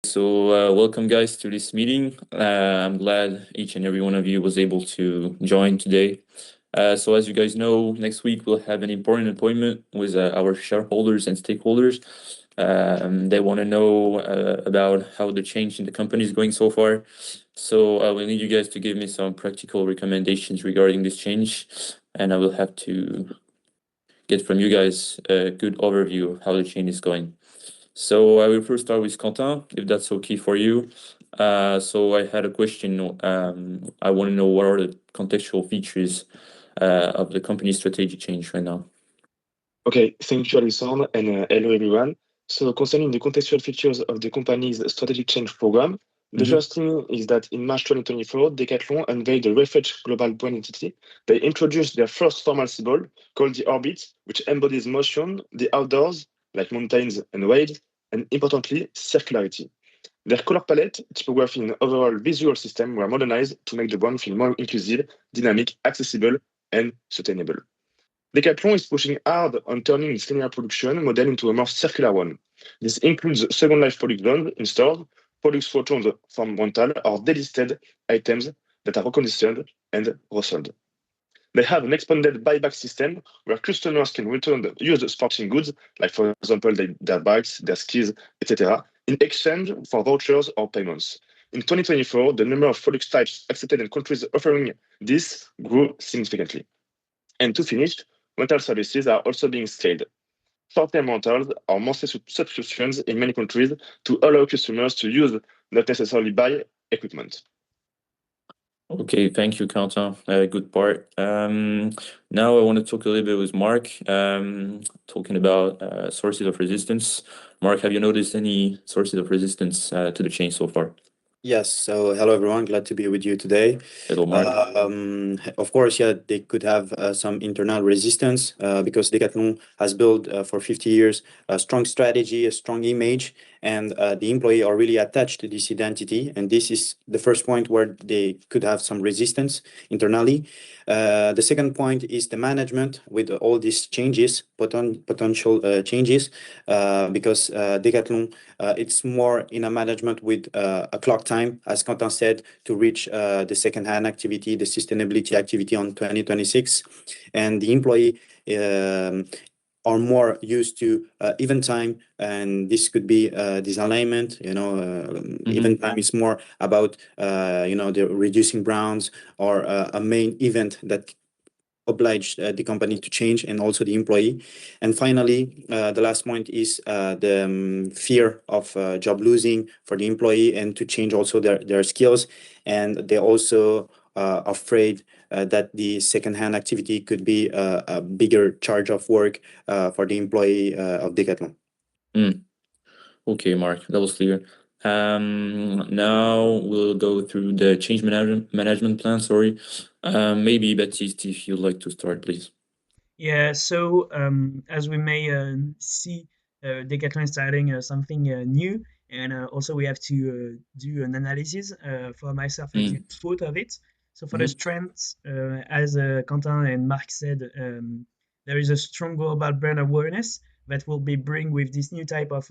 So welcome guys to this meeting. I'm glad each and every one of you was able to join today. So as you guys know, next week we'll have an important appointment with our shareholders and stakeholders. They want to know about how the change in the company is going so far. So I will need you guys to give me some practical recommendations regarding this change, and I will have to get from you guys a good overview of how the change is going. So I will first start with Quentin, if that's okay for you. So I had a question. I want to know what are the contextual features of the company's strategy change right now. Okay, thank you, Alexandre, and hello, everyone. So concerning the contextual features of the company's strategic change program, the first thing is that in March 2024, Decathlon unveiled the refreshed global brand entity. They introduced their first formal symbol called the orbit, which embodies motion, the outdoors, like mountains and waves, and importantly, circularity. Their color palette, typography, and overall visual system were modernized to make the brand feel more inclusive, dynamic, accessible, and sustainable. Decathlon is pushing hard on turning its linear production model into a more circular one. This includes second life product zones in stores, products returned from rental, or delisted items that are reconditioned and resold. They have an expanded buyback system where customers can return used sporting goods, like for example their bikes, their skis, etc., in exchange for vouchers or payments. In 2024, the number of product types accepted in countries offering this grew significantly. And to finish, rental services are also being scaled. Short-term rentals are monthly subscriptions in many countries to allow customers to use, not necessarily buy, equipment. Okay, thank you, Quentin. Good part. Now I want to talk a little bit with Mark, talking about sources of resistance. Mark, have you noticed any sources of resistance to the change so far? Yes, so hello everyone, glad to be with you today. Hello, Mark. Of course, yeah, they could have some internal resistance because Decathlon has built for 50 years a strong strategy, a strong image, and the employee are really attached to this identity. And this is the first point where they could have some resistance internally. The second point is the management with all these changes, potential changes, because Decathlon, it's more in a management with a clock time, as Quentin said, to reach the second-hand activity, the sustainability activity on 2026. And the employee are more used to event time, and this could be disalignment. Event time is more about the reducing browns or a main event that oblige the company to change, and also the employee. And finally, the last point is the fear of job losing for the employee, and to change also their skills. And they're also afraid that the second-hand activity could be a bigger charge of work for the employee of Decathlon. Okay, Mark, that was clear. Now we'll go through the change management plan. Sorry, maybe Baptiste, if you'd like to start, please. Yeah, so as we may see, Decathlon is starting something new, and also we have to do an analysis. For myself, I did both of it. So for the strengths, as Quentin and Mark said, there is a strong global brand awareness that will be bring with this new type of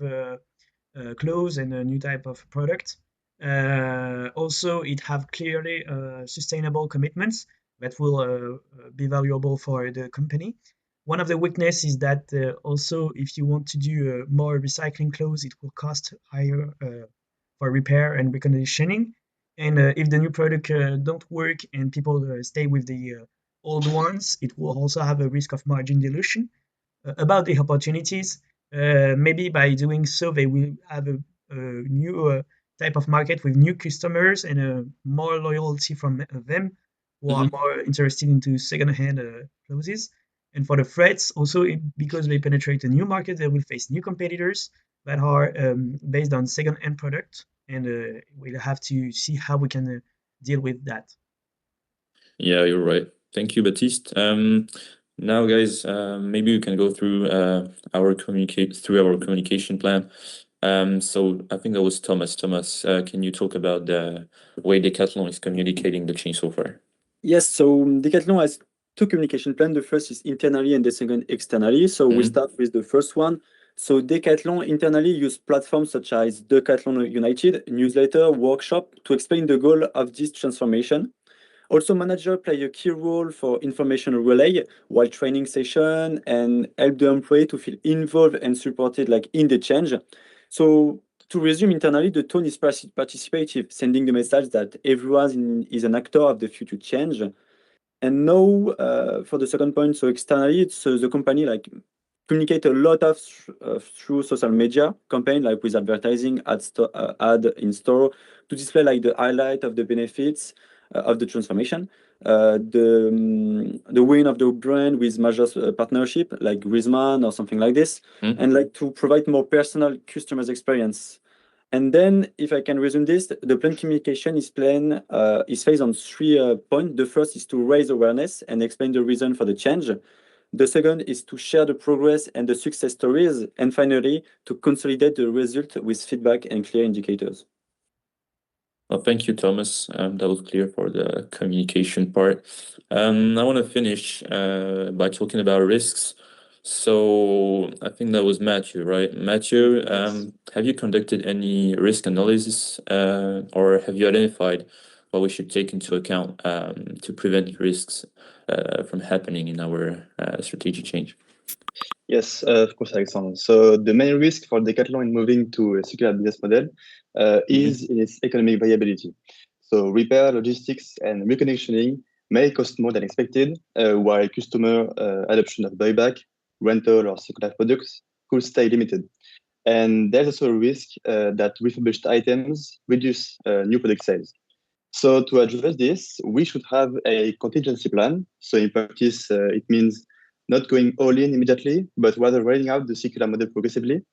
clothes and a new type of product. Also, it have clearly sustainable commitments that will be valuable for the company. One of the weaknesses is that also if you want to do more recycling clothes, it will cost higher for repair and reconditioning. And if the new product don't work and people stay with the old ones, it will also have a risk of margin dilution. About the opportunities, maybe by doing so, they will have a new type of market with new customers and more loyalty from them who are more interested into second-hand clothes. And for the threats, also because they penetrate a new market, they will face new competitors that are based on second-hand product, and we'll have to see how we can deal with that. Yeah, you're right. Thank you, Baptiste. Now, guys, maybe we can go through our communication plan. So I think that was Thomas. Thomas, can you talk about the way Decathlon is communicating the change so far? Yes, so Decathlon has two communication plans. The first is internally and the second externally. So we start with the first one. So Decathlon internally use platforms such as Decathlon United, newsletter, workshop to explain the goal of this transformation. Also, managers play a key role for information relay while training session and help the employee to feel involved and supported like in the change. So to resume internally, the tone is participative, sending the message that everyone is an actor of the future change. And now, for the second point, so externally, it's the company like communicate a lot of through social media campaign, like with advertising, ad in store, to display like the highlight of the benefits of the transformation, the win of the brand with major partnership like Griezmann or something like this, and like to provide more personal customers experience. And then, if I can resume this, the plan communication is based on 3 points. The first is to raise awareness and explain the reason for the change. The second is to share the progress and the success stories. And finally, to consolidate the result with feedback and clear indicators. Well, thank you, Thomas. That was clear for the communication part. I want to finish by talking about risks. So I think that was Matthew, right? Matthew, have you conducted any risk analysis or have you identified what we should take into account to prevent risks from happening in our strategic change? Yes, of course, Alexandre. So the main risk for Decathlon in moving to a circular business model is in its economic viability. So repair, logistics, and reconditioning may cost more than expected, while customer adoption of buyback, rental, or circular products could stay limited. And there's also a risk that refurbished items reduce new product sales. So to address this, we should have a contingency plan. So in practice, it means not going all in immediately, but rather rolling out the circular model progressively,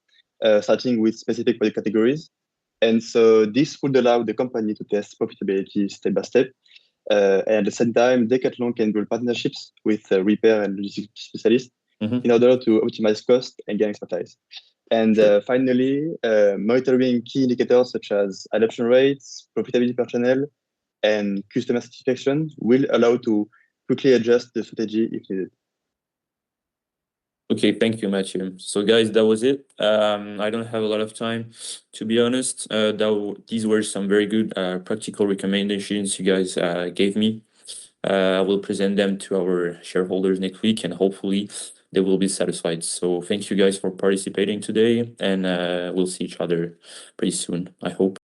starting with specific product categories. And so this would allow the company to test profitability step by step. And at the same time, Decathlon can build partnerships with repair and logistics specialists in order to optimize cost and gain expertise. And finally, monitoring key indicators such as adoption rates, profitability per channel, and customer satisfaction will allow to quickly adjust the strategy if needed. Okay, thank you, Matthew. So guys, that was it. I don't have a lot of time, to be honest. These were some very good practical recommendations you guys gave me. I will present them to our shareholders next week and hopefully they will be satisfied. So thank you guys for participating today and we'll see each other pretty soon, I hope.